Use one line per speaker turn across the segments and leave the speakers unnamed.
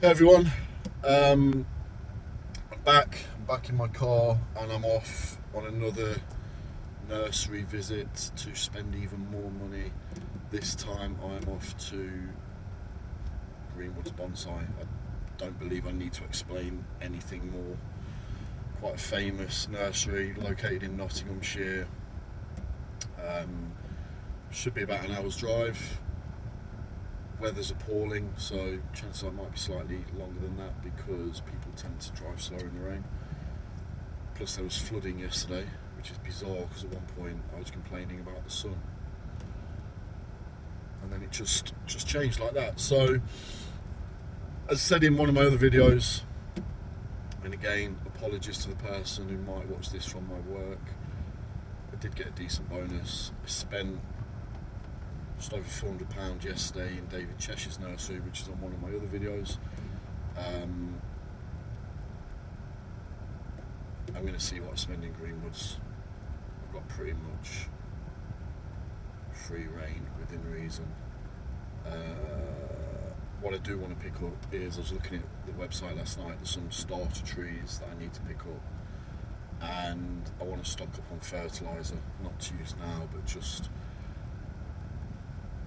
Hey everyone, I'm back in my car and I'm off on another nursery visit to spend even more money. This time I'm off to Greenwood's Bonsai. I don't believe I need to explain anything more. Quite a famous nursery located in Nottinghamshire. Um, should be about an hour's drive. Weather's appalling, so chances are it might be slightly longer than that because people tend to drive slower in the rain. Plus there was flooding yesterday, which is bizarre because at one point I was complaining about the sun and then it just changed like that. So as I said in one of my other videos, and again apologies to the person who might watch this from my work, I did get a decent bonus. I spent just over £400 yesterday in David Cheshire's nursery, which is on one of my other videos. I'm going to see what I spend in Greenwoods. I've got pretty much free reign within reason. What I do want to pick up is, I was looking at the website last night, there's some starter trees that I need to pick up, and I want to stock up on fertiliser, not to use now, but just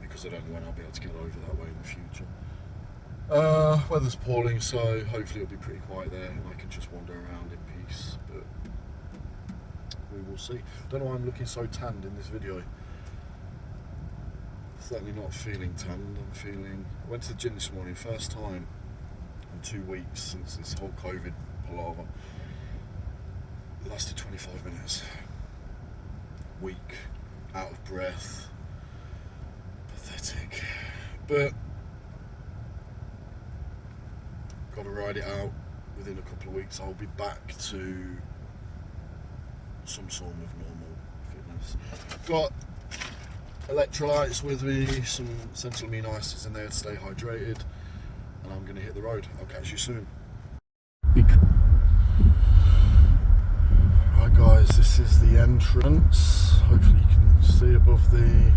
because I don't know when I'll be able to get over that way in the future. Weather's appalling, so hopefully it'll be pretty quiet there and I can just wander around in peace, but we will see. Don't know why I'm looking so tanned in this video. Certainly not feeling tanned. I went to the gym this morning, first time in 2 weeks since this whole COVID palaver. It lasted 25 minutes. Weak, out of breath, pathetic, but got to ride it out. Within a couple of weeks I'll be back to some sort of normal fitness. Got electrolytes with me, some essential amino acids in there to stay hydrated, and I'm going to hit the road. I'll catch you soon. Right guys, this is the entrance. Hopefully you can see above the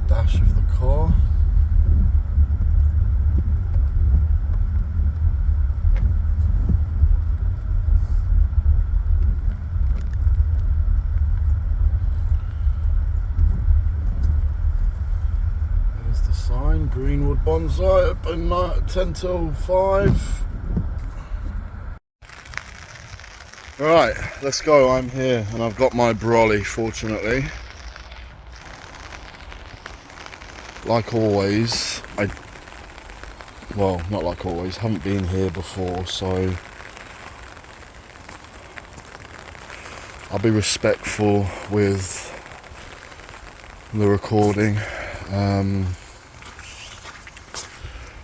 dash of the car. Sign, Greenwood Bonsai, open 10 till 5. Right, let's go. I'm here and I've got my brolly, fortunately. Like always, well, not like always, haven't been here before, so I'll be respectful with the recording.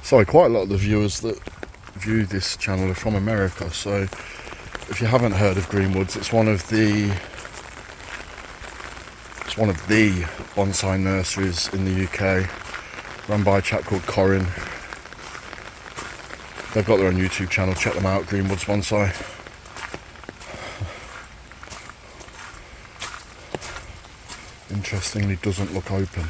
Sorry, quite a lot of the viewers that view this channel are from America, so if you haven't heard of Greenwoods, it's one of the bonsai nurseries in the UK, run by a chap called Corin. They've got their own YouTube channel, check them out, Greenwoods Bonsai. Interestingly, doesn't look open.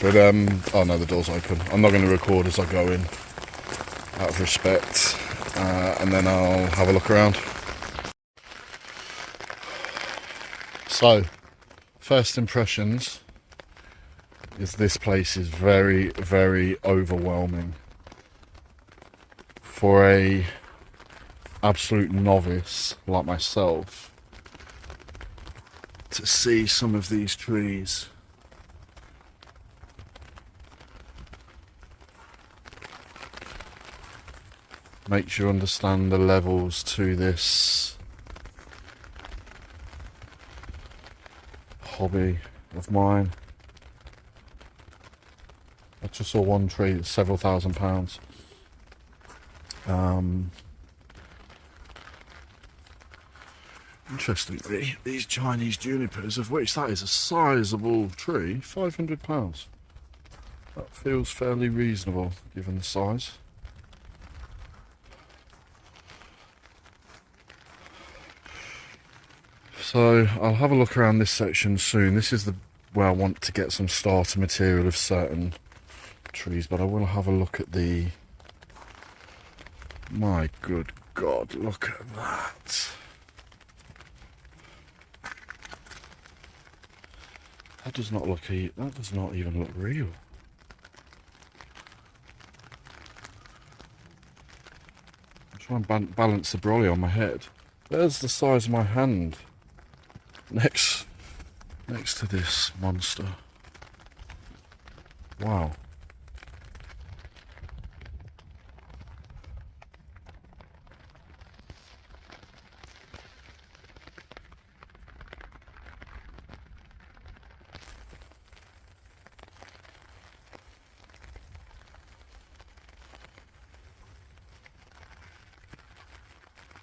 But, oh no, the door's open. I'm not going to record as I go in, out of respect, and then I'll have a look around. So, first impressions is this place is very, very overwhelming. For a absolute novice like myself, to see some of these trees makes you understand the levels to this hobby of mine. I just saw one tree that's several £1,000s. Interestingly, these Chinese junipers, of which that is a sizable tree, £500. That feels fairly reasonable given the size. So I'll have a look around this section soon. This is the where I want to get some starter material of certain trees, but I will have a look at the... My good God, look at that. That does not look that does not even look real. I'm trying to balance the brolly on my head. There's the size of my hand next to this monster. Wow.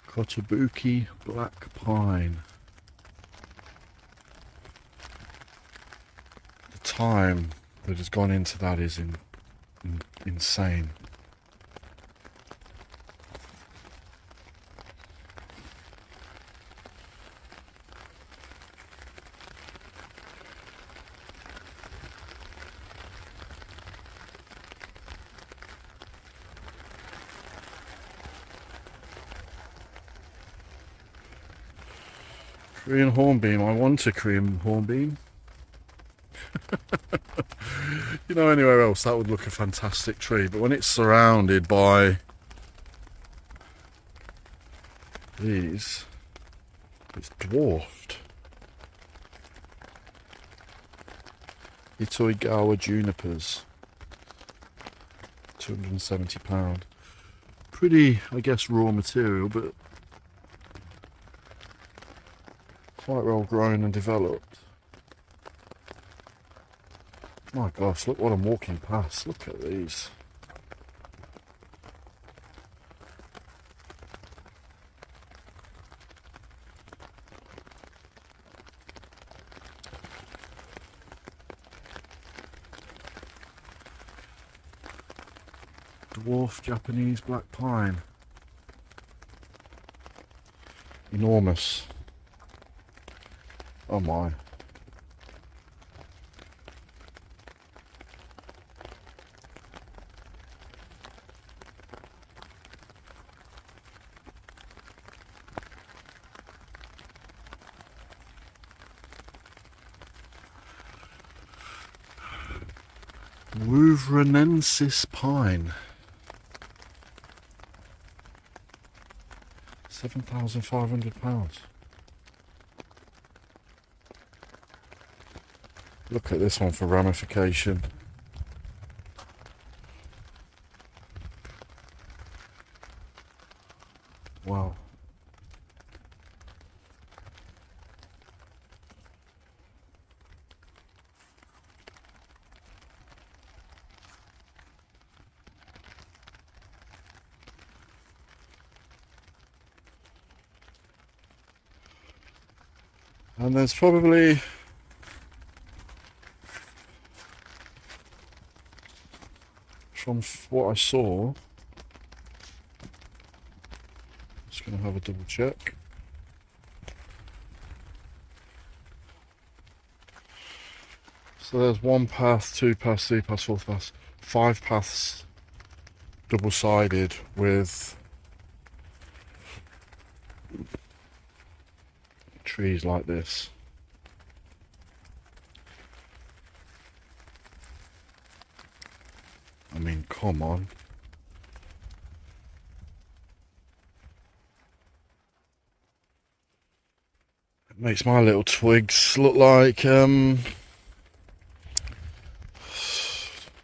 Kotobuki black pine. The time that has gone into that is insane. Korean hornbeam. I want a Korean hornbeam. You know, anywhere else that would look a fantastic tree, but when it's surrounded by these, it's dwarfed. Itoigawa junipers, £270. Pretty, I guess, raw material, but quite well grown and developed. My gosh, look what I'm walking past. Look at these. Dwarf Japanese black pine. Enormous. Oh my. Wouvrenensis pine. £7,500. Look at this one for ramification. Wow. And there's probably from what I saw, just going to have a double check. So there's 1 path, 2 paths, 3 paths, 4 paths, 5 paths double-sided with trees like this. I mean, come on. It makes my little twigs look like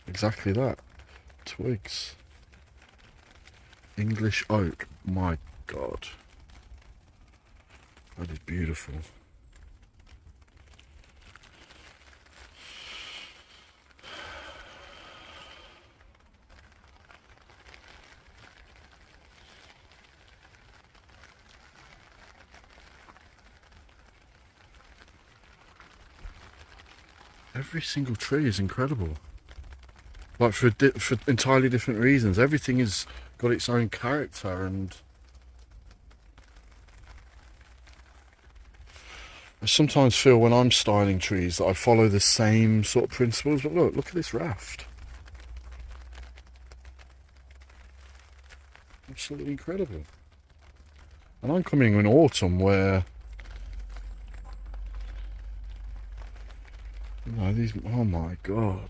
exactly that. Twigs. English oak. My God. That is beautiful. Every single tree is incredible. Like for entirely different reasons. Everything has got its own character, and I sometimes feel when I'm styling trees that I follow the same sort of principles, but look at this raft. Absolutely incredible. And I'm coming in autumn where, you know, these, oh my God.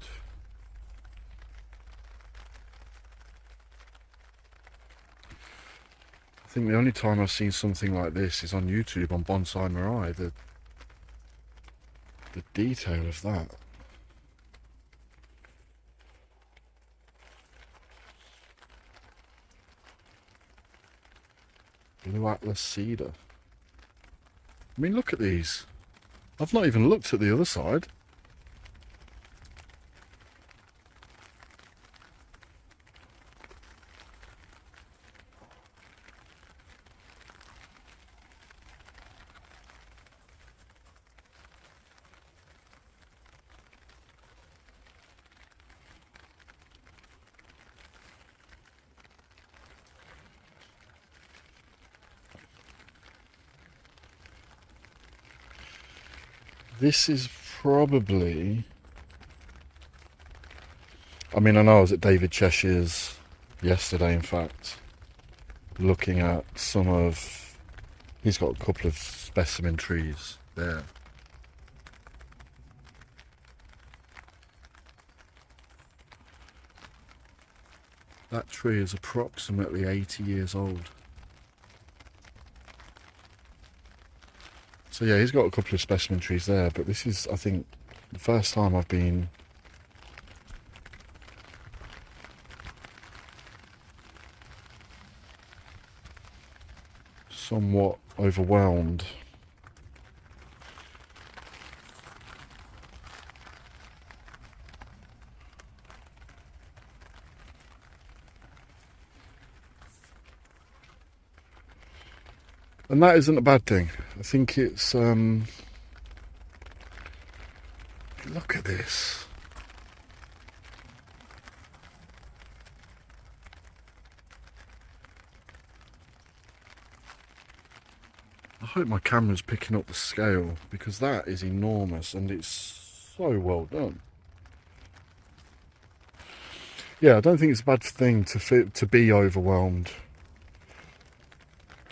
I think the only time I've seen something like this is on YouTube on Bonsai Mirai. The detail of that. Blue Atlas cedar. I mean, look at these. I've not even looked at the other side. This is probably, I mean, I know I was at David Cheshire's yesterday, in fact, looking at some of, he's got a couple of specimen trees there. That tree is approximately 80 years old. So yeah, he's got a couple of specimen trees there, but this is, I think, the first time I've been somewhat overwhelmed. And that isn't a bad thing. I think it's, look at this. I hope my camera's picking up the scale, because that is enormous and it's so well done. Yeah, I don't think it's a bad thing to be overwhelmed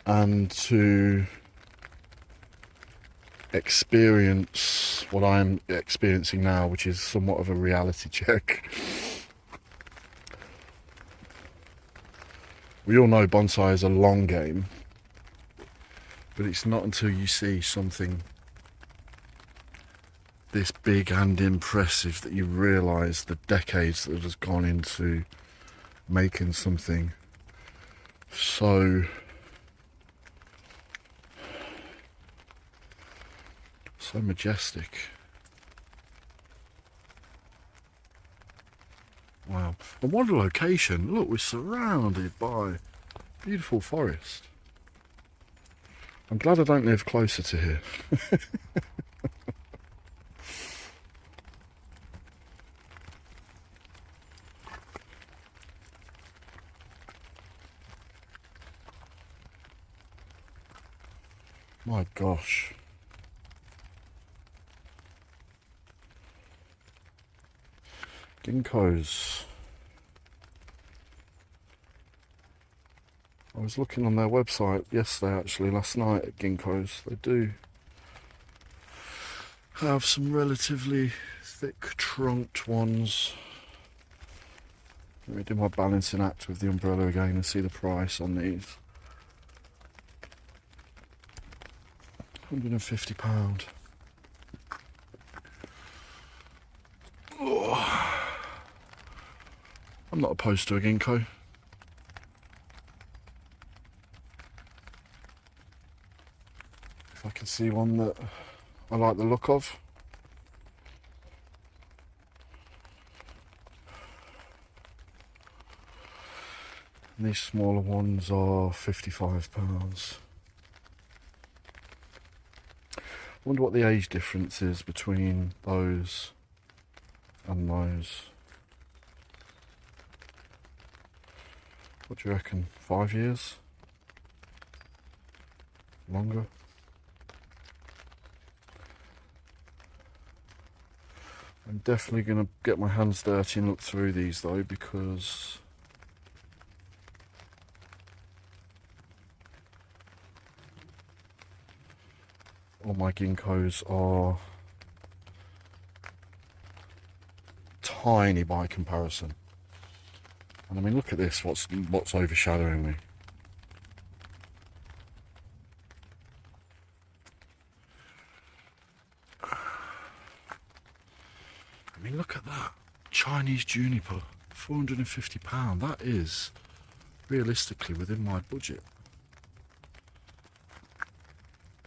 and to experience what I'm experiencing now, which is somewhat of a reality check. We all know bonsai is a long game, but it's not until you see something this big and impressive that you realise the decades that has gone into making something so majestic. Wow. And what a location. Look, we're surrounded by beautiful forest. I'm glad I don't live closer to here. My gosh. Ginkgos. I was looking on their website yesterday, actually, last night at Ginkgos. They do have some relatively thick trunked ones. Let me do my balancing act with the umbrella again and see the price on these. £150. Oh. I'm not opposed to a ginkgo. If I can see one that I like the look of. And these smaller ones are £55. I wonder what the age difference is between those and those. What do you reckon? 5 years? Longer? I'm definitely going to get my hands dirty and look through these though, because all my ginkgos are tiny by comparison. And I mean, look at this, what's overshadowing me. I mean, look at that. Chinese juniper, £450. That is realistically within my budget.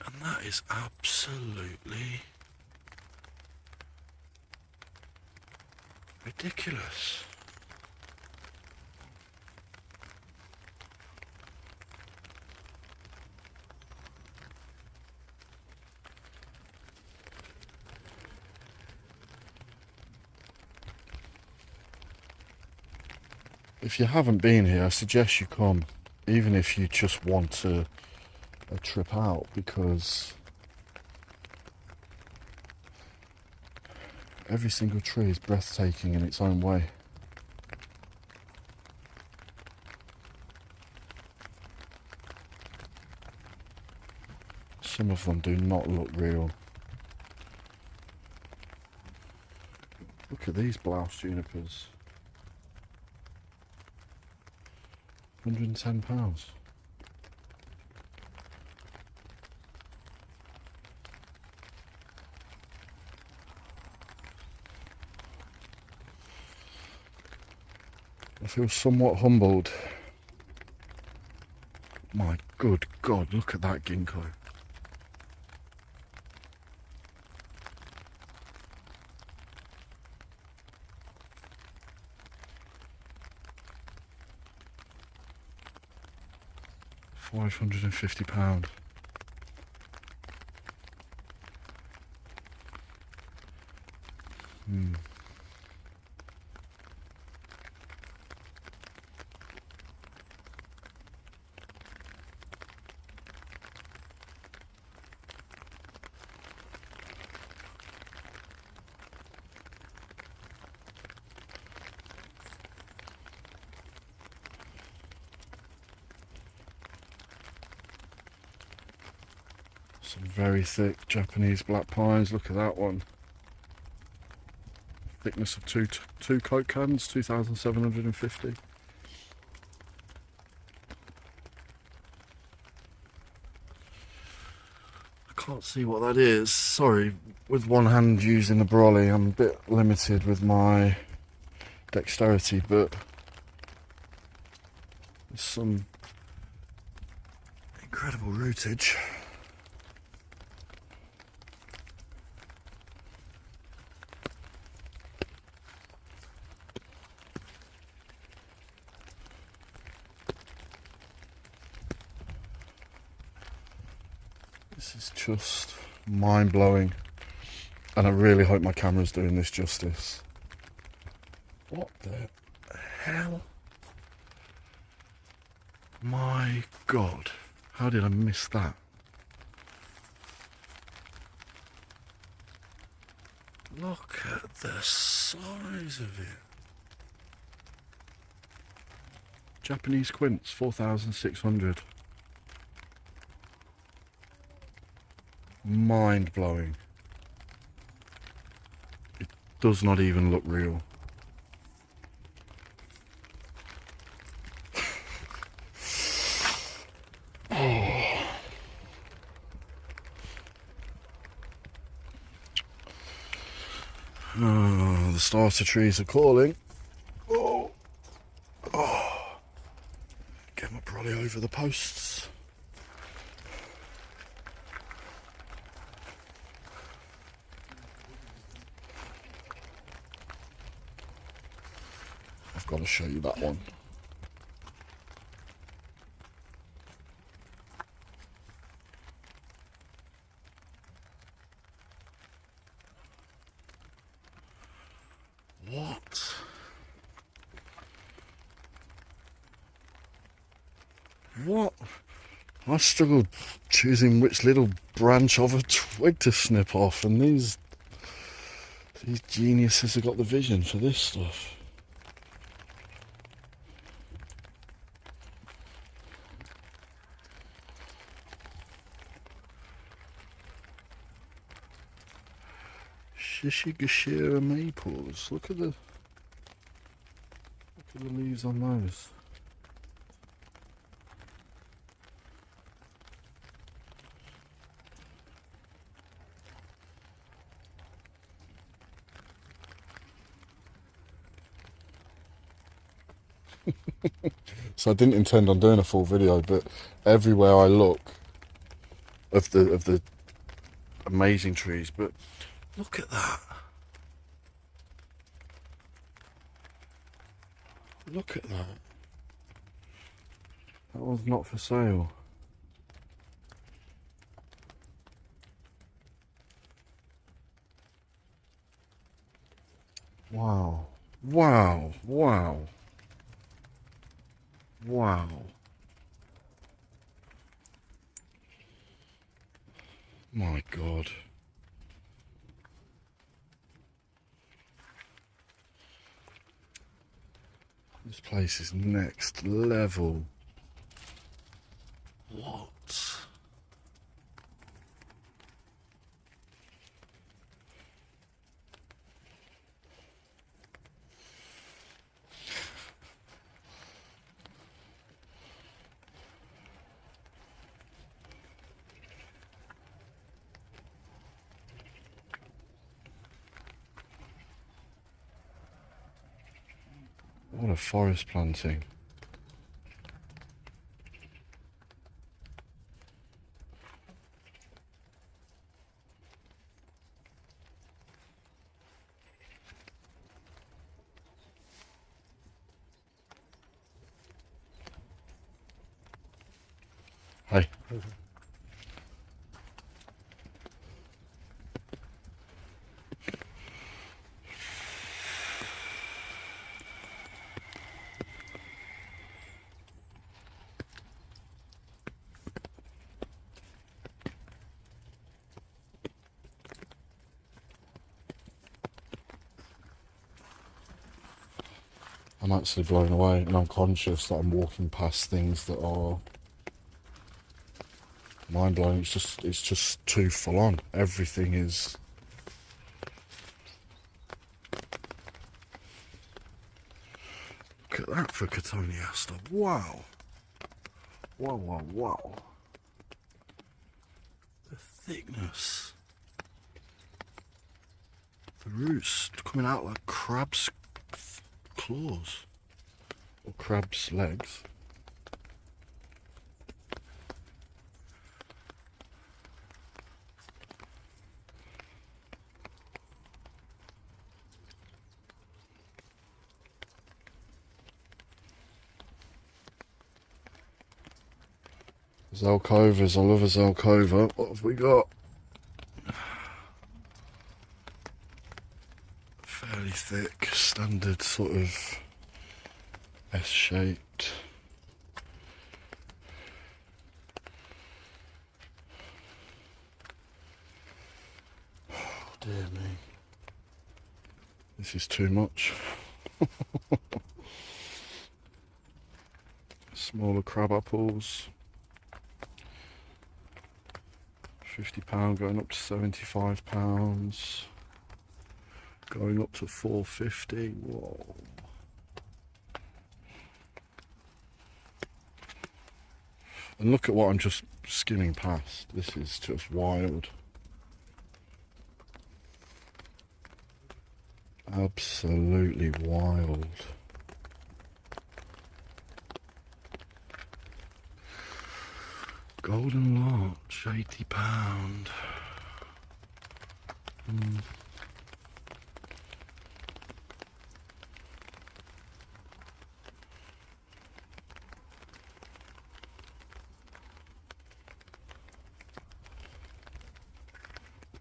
And that is absolutely ridiculous. If you haven't been here, I suggest you come, even if you just want a trip out, because every single tree is breathtaking in its own way. Some of them do not look real. Look at these blouse junipers. £110. I feel somewhat humbled. My good God, look at that ginkgo. £550. Some very thick Japanese black pines. Look at that one. Thickness of two Coke cans, 2,750. I can't see what that is. Sorry, with one hand using the brolly, I'm a bit limited with my dexterity, but there's some incredible rootage. This is just mind-blowing, and I really hope my camera's doing this justice. What the hell? My God, how did I miss that? Look at the size of it. Japanese quince, 4,600. Mind-blowing. It does not even look real. Oh, the starter trees are calling. Oh. Get my brolly over the posts. I've got to show you that one. What? What? I struggled choosing which little branch of a twig to snip off, and these These geniuses have got the vision for this stuff. Shishigashira maples. Look at the leaves on those. So I didn't intend on doing a full video, but everywhere I look of the amazing trees, but look at that. Look at that. That one's not for sale. Wow. Wow. Wow. Wow. My God. This place is next level. What? What a forest planting. Hey. I'm actually blown away, and I'm conscious that I'm walking past things that are mind-blowing. It's just too full on. Everything is. Look at that for Cotoneaster. Wow. Wow, wow, wow. The thickness. The roots coming out like crabs' claws. Or crab's legs. Zelkovas, I love a Zelkova. What have we got? Fairly thick, standard sort of S-shaped. Oh dear me. This is too much. Smaller crab apples. £50 going up to £75, going up to £4.50. Whoa. And look at what I'm just skimming past. This is just wild. Absolutely wild. Golden Larch, £80.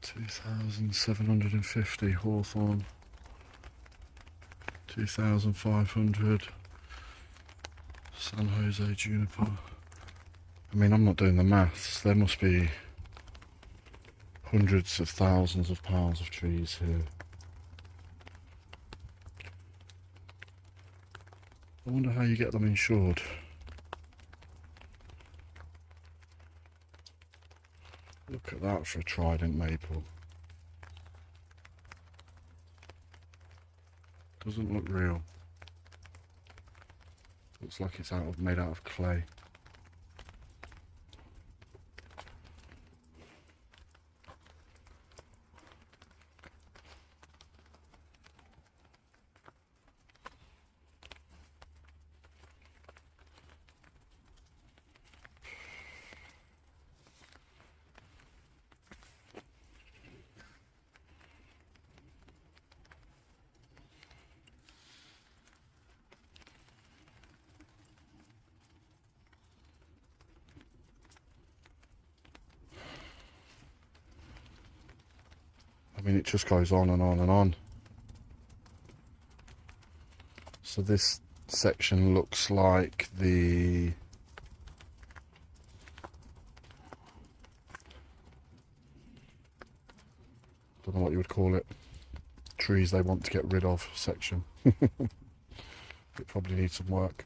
£2,750 Hawthorn. 2,500 San Jose Juniper. I mean, I'm not doing the maths. There must be hundreds of thousands of pounds of trees here. I wonder how you get them insured. Look at that for a trident maple. Doesn't look real. Looks like it's made out of clay. I mean, it just goes on and on and on. So this section looks like the don't know what you would call it, trees they want to get rid of section. It probably needs some work.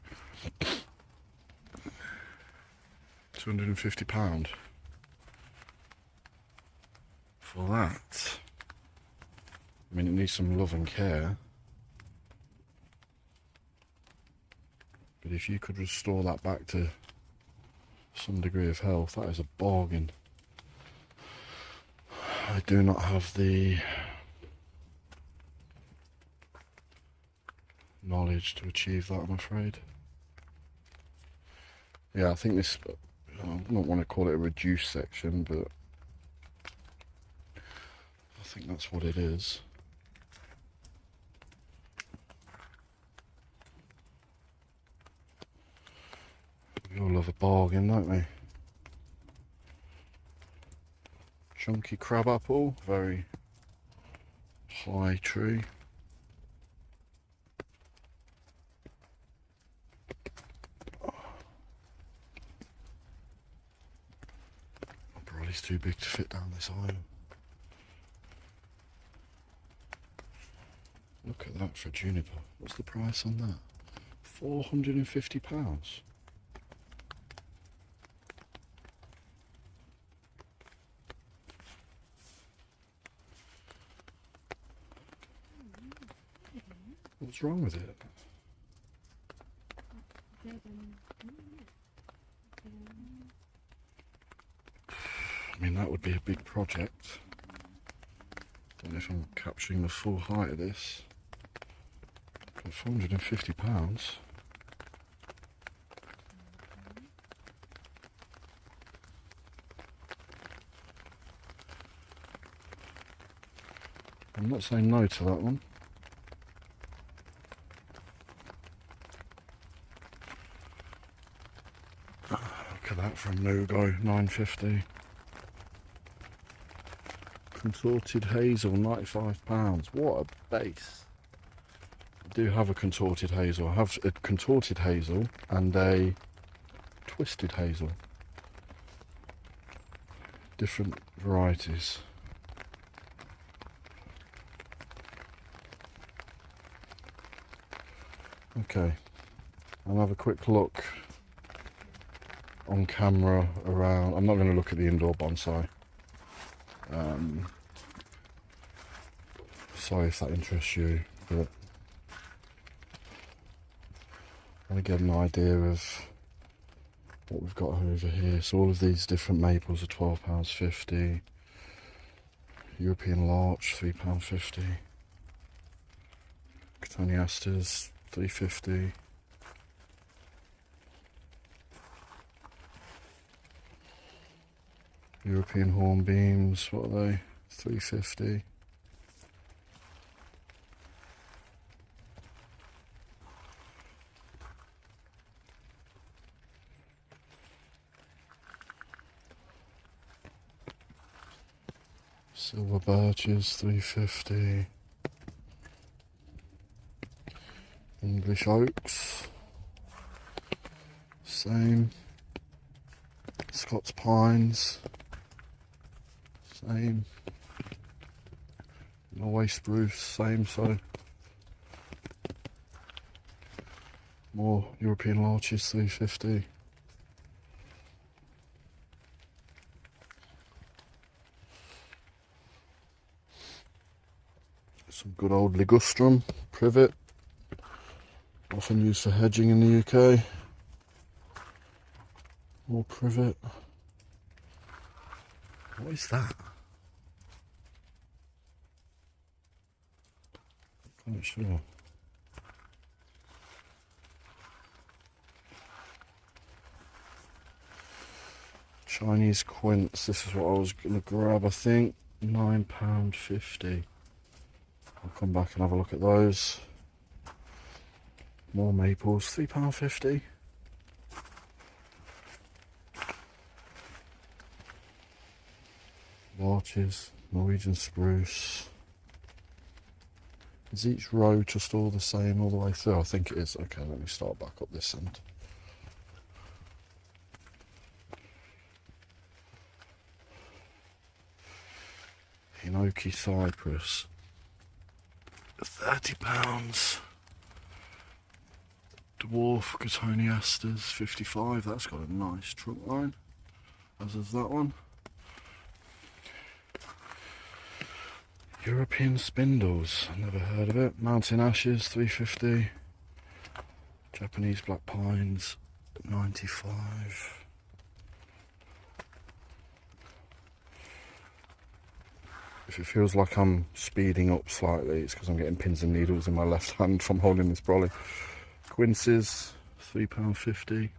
£250 for that. I mean, it needs some love and care. But if you could restore that back to some degree of health, that is a bargain. I do not have the knowledge to achieve that, I'm afraid. Yeah, I think this, I don't want to call it a reduced section, but I think that's what it is. We all love a bargain, don't we? Chunky crabapple, very high tree. Probably too big to fit down this aisle. Look at that for juniper. What's the price on that? £450. What's wrong with it? I mean, that would be a big project. Don't know if I'm capturing the full height of this. But £450. I'm not saying no to that one. Look at that from Nugo, £9.50. Contorted hazel, £95. What a base. I do have a contorted hazel. I have a contorted hazel and a twisted hazel. Different varieties. Okay, I'll have a quick look on camera around. I'm not going to look at the indoor bonsai. Sorry if that interests you, but I want to get an idea of what we've got over here. So all of these different maples are £12.50. European larch, £3.50. Cotoneasters, £3.50. European hornbeams, what are they? £3.50. Silver birches, £3.50. English oaks, same. Scots pines, same. Norway spruce, same. So More European larches, 350. Some good old ligustrum, privet, often used for hedging in the UK. More privet. What is that? I'm not sure. Chinese quince, this is what I was going to grab, I think. £9.50. I'll come back and have a look at those. More maples, £3.50. Larches, Norwegian spruce. Is each row just all the same all the way through? I think it is. Okay, let me start back up this end. Hinoki cypress, £30. Dwarf Cotoneasters, 55. That's got a nice trunk line, as is that one. European spindles, never heard of it. Mountain ashes, 350. Japanese black pines, 95. If it feels like I'm speeding up slightly, it's because I'm getting pins and needles in my left hand from holding this brolly. Quinces, £3.50.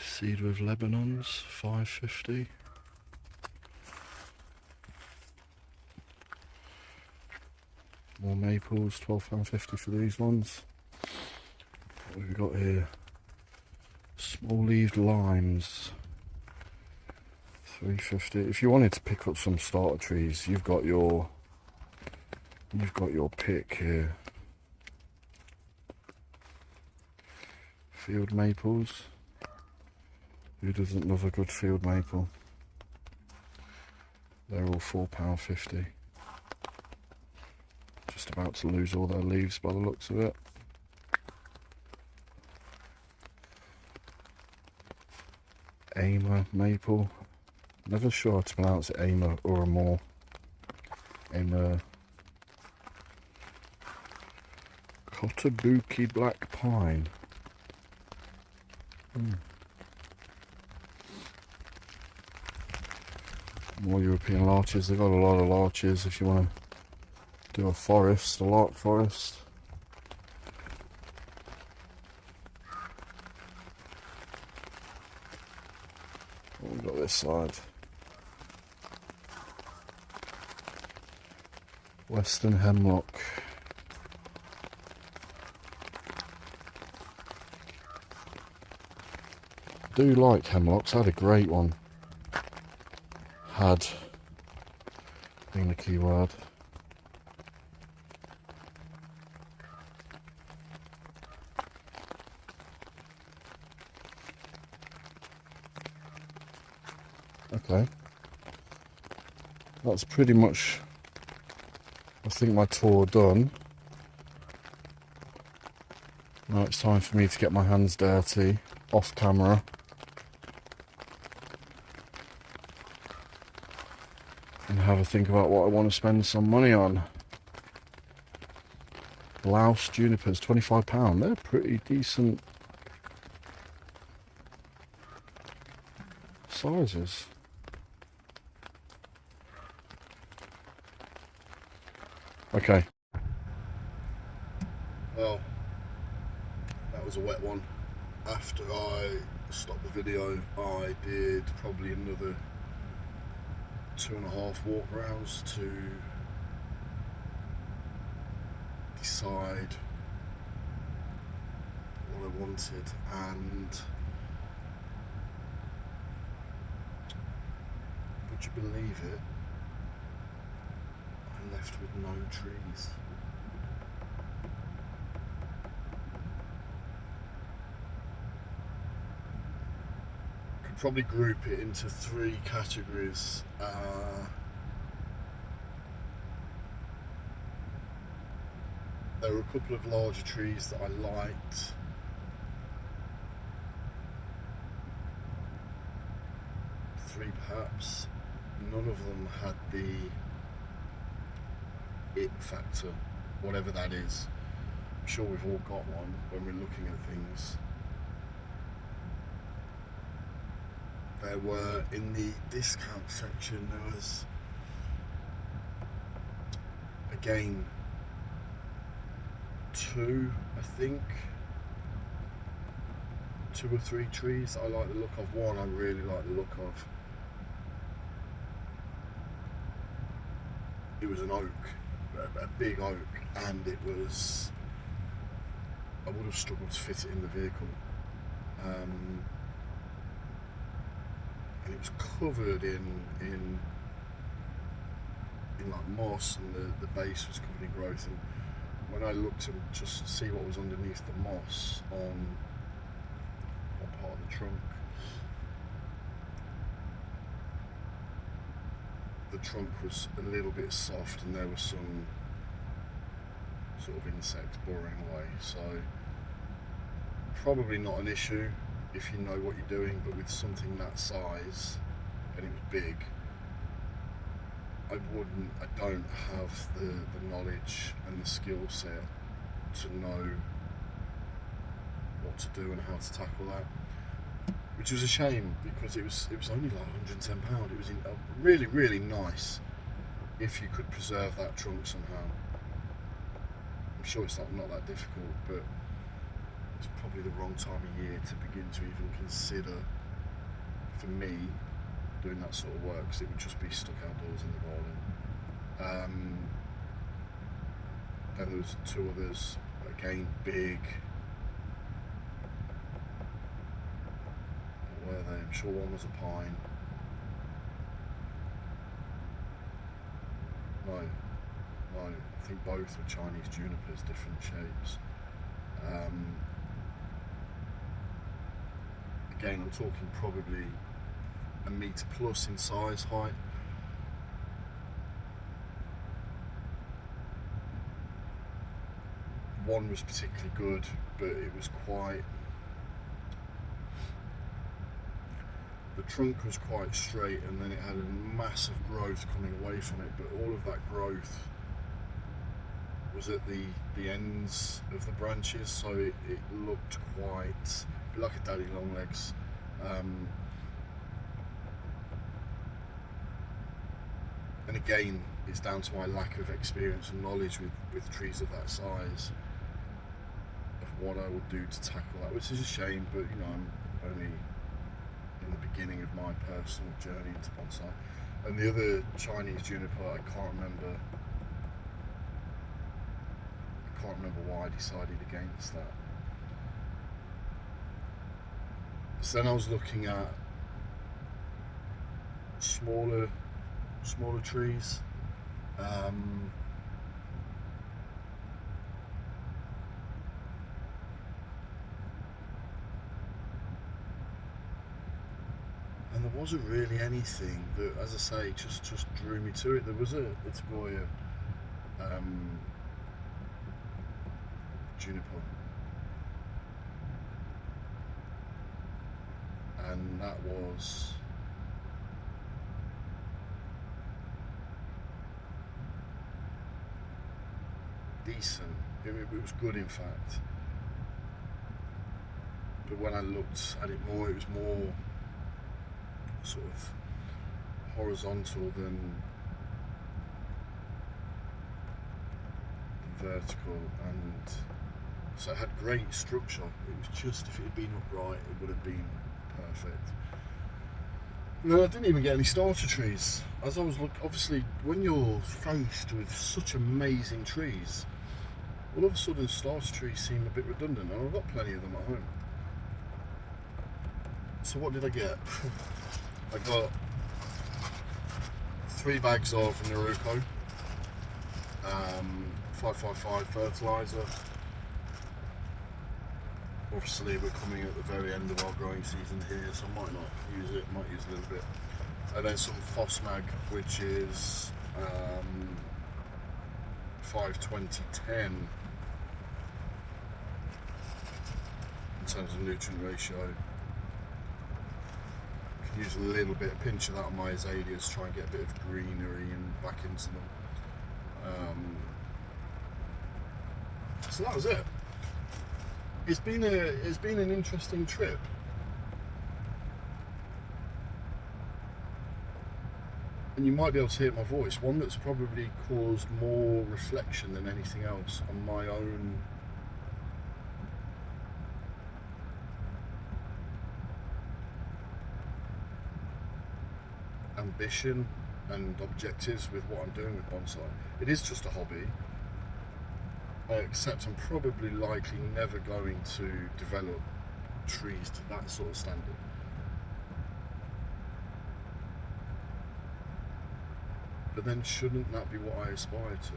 Cedar of Lebanon's, £5.50. More maples, £12.50 for these ones. What have we got here? Small leaved limes, £3.50. If you wanted to pick up some starter trees, you've got your pick here. Field maples. Who doesn't love a good field maple? They're all £4.50. Just about to lose all their leaves by the looks of it. Ama maple. Never sure how to pronounce it, Ama or Amor. Ama. Kotobuki black pine. More European larches. They've got a lot of larches if you want to do a forest, a larch forest. What have we got this side? Western hemlock. I do like hemlocks. I had a great one. Had being the key word. Okay. That's pretty much, I think, my tour done. Now it's time for me to get my hands dirty off camera. And have a think about what I want to spend some money on. Laos junipers, £25. They're pretty decent sizes. Okay. Well, that was a wet one. After I stopped the video, I did probably another 2.5 walk rounds to decide what I wanted, and would you believe it, I left with no trees. Could probably group it into 3 categories. there were a couple of larger trees that I liked. 3 perhaps. None of them had the it factor, whatever that is. I'm sure we've all got one when we're looking at things. There were, in the discount section, there was, again, 2, I think, 2 or 3 trees that I like the look of. One I really like the look of. It was an oak, a big oak, and it was, I would have struggled to fit it in the vehicle. And it was covered in like moss, and the base was covered in growth. And when I looked to just see what was underneath the moss on one part of the trunk, the trunk was a little bit soft, and there was some sort of insects boring away. So probably not an issue if you know what you're doing, but with something that size, and it was big, I don't have the knowledge and the skill set to know what to do and how to tackle that, which was a shame, because it was only like £110. It was really, really nice if you could preserve that trunk somehow. I'm sure it's not that difficult, but it's probably the wrong time of year to begin to even consider, for me, doing that sort of work, because it would just be stuck outdoors in the garden. Then there was 2 others, again big. What were they? I'm sure one was a pine. No, I think both were Chinese junipers, different shapes. Again, I'm talking probably a metre plus in size, height. One was particularly good, but it was quite, the trunk was quite straight, and then it had a massive growth coming away from it, but all of that growth was at the ends of the branches, so it looked quite like a daddy long legs. And again, it's down to my lack of experience and knowledge with trees of that size, of what I would do to tackle that, which is a shame, but you know, I'm only in the beginning of my personal journey into bonsai. And the other Chinese juniper, I can't remember why I decided against that. So then I was looking at smaller trees. And there wasn't really anything that, as I say, just drew me to it. There was a Itagoya juniper, and that was decent. It was good, in fact. But when I looked at it more, it was more sort of horizontal than vertical, and so it had great structure. It was just, if it had been upright, it would have been perfect. No, I didn't even get any starter trees. As I was obviously, when you're faced with such amazing trees, all of a sudden starter trees seem a bit redundant, and I've got plenty of them at home. So what did I get? I got 3 bags of Naruko, 555 fertiliser. Obviously we're coming at the very end of our growing season here, so I might not use it, might use a little bit. And then some Phosmag, which is 52010 terms of nutrient ratio. Can use a little bit, a pinch of that on my azaleas, try and get a bit of greenery and back into them. So that was it. It's been an interesting trip. And you might be able to hear my voice, one that's probably caused more reflection than anything else on my own ambition and objectives with what I'm doing with bonsai. It is just a hobby. I accept I'm probably likely never going to develop trees to that sort of standard. But then shouldn't that be what I aspire to?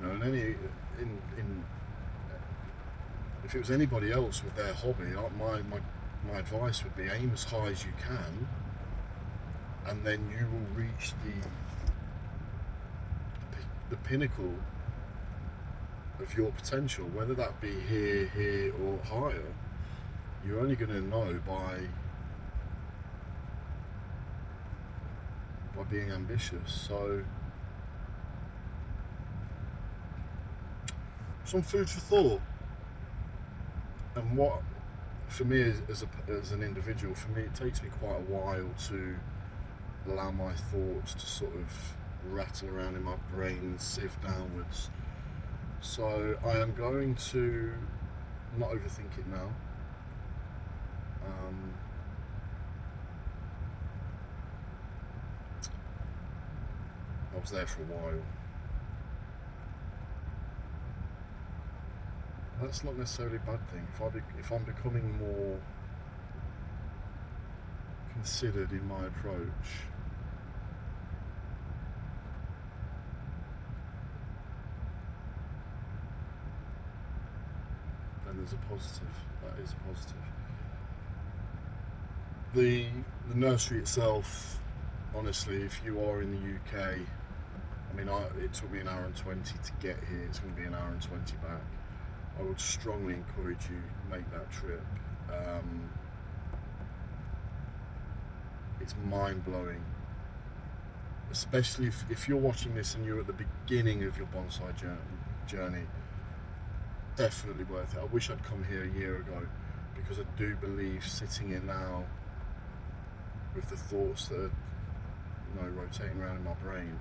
You know, and if it was anybody else with their hobby, my advice would be aim as high as you can, and then you will reach the pinnacle of your potential, whether that be here or higher. You're only going to know by being ambitious. So some food for thought. And what, for me as an individual, for me it takes me quite a while to allow my thoughts to sort of rattle around in my brain and sieve downwards. So I am going to not overthink it now. I was there for a while. That's not necessarily a bad thing. If I'm becoming more considered in my approach, then there's a positive. That is a positive. The nursery itself, honestly, if you are in the UK, I mean, it took me an hour and 20 to get here. It's going to be an hour and 20 back. I would strongly encourage you to make that trip. It's mind-blowing, especially if you're watching this and you're at the beginning of your bonsai journey. Definitely worth it. I wish I'd come here a year ago, because I do believe sitting here now with the thoughts that are, rotating around in my brain,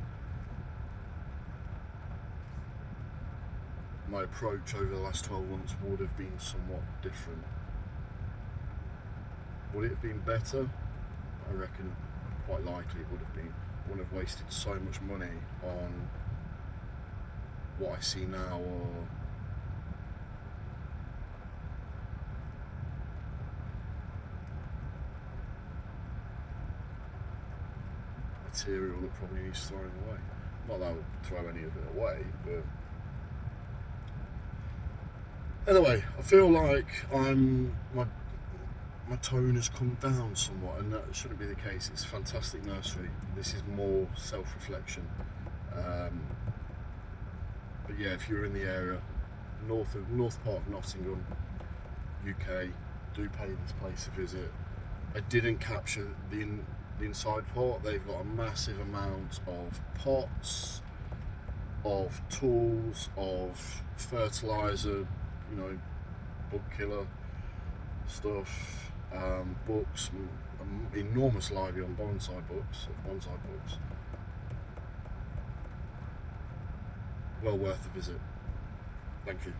my approach over the last 12 months would have been somewhat different. Would it have been better? I reckon quite likely it would have been. I wouldn't have wasted so much money on what I see now, or material that probably needs throwing away. Not that I would throw any of it away, but anyway, I feel like my tone has come down somewhat, and that shouldn't be the case. It's a fantastic nursery. This is more self-reflection. But yeah, if you're in the area, north part of Nottingham, UK, do pay this place a visit. I didn't capture the inside part. They've got a massive amount of pots, of tools, of fertilizer, bug killer stuff, books, an enormous library on bonsai books. Well worth a visit. Thank you.